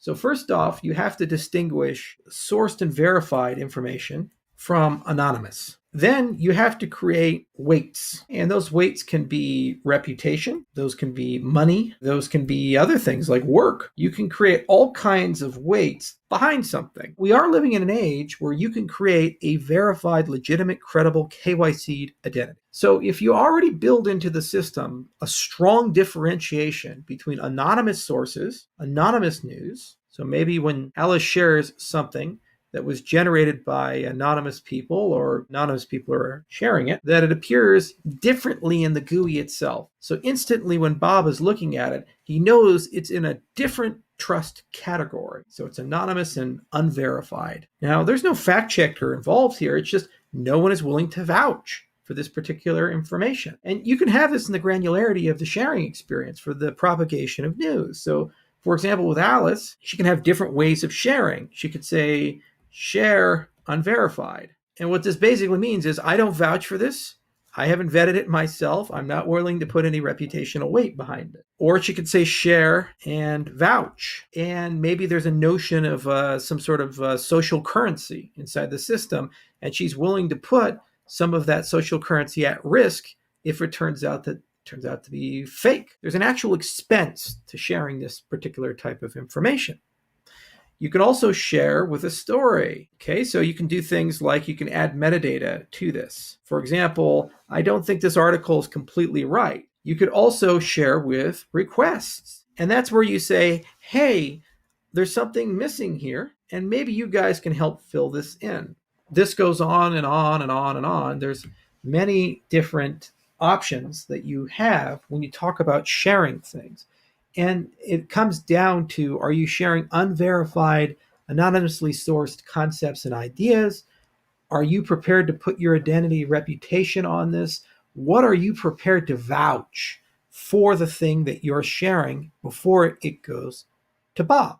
So first off, you have to distinguish sourced and verified information from anonymous. Then you have to create weights, and those weights can be reputation, those can be money, those can be other things like work. You can create all kinds of weights behind something. We are living in an age where you can create a verified, legitimate, credible KYC identity. So if you already build into the system a strong differentiation between anonymous sources, anonymous news, so maybe when Alice shares something that was generated by anonymous people or anonymous people are sharing it, that it appears differently in the GUI itself. So instantly when Bob is looking at it, he knows it's in a different trust category. So it's anonymous and unverified. Now, there's no fact checker involved here. It's just no one is willing to vouch for this particular information. And you can have this in the granularity of the sharing experience for the propagation of news. So for example, with Alice, she can have different ways of sharing. She could say, share unverified. And what this basically means is I don't vouch for this. I haven't vetted it myself. I'm not willing to put any reputational weight behind it. Or she could say share and vouch. And maybe there's a notion of some sort of social currency inside the system. And she's willing to put some of that social currency at risk if it turns out to be fake. There's an actual expense to sharing this particular type of information. You can also share with a story. Okay, so you can do things like you can add metadata to this. For example, I don't think this article is completely right. You could also share with requests. And that's where you say, hey, there's something missing here, and maybe you guys can help fill this in. This goes on and on and on and on. There's many different options that you have when you talk about sharing things. And it comes down to, are you sharing unverified, anonymously sourced concepts and ideas? Are you prepared to put your identity, reputation on this? What are you prepared to vouch for the thing that you're sharing before it goes to Bob?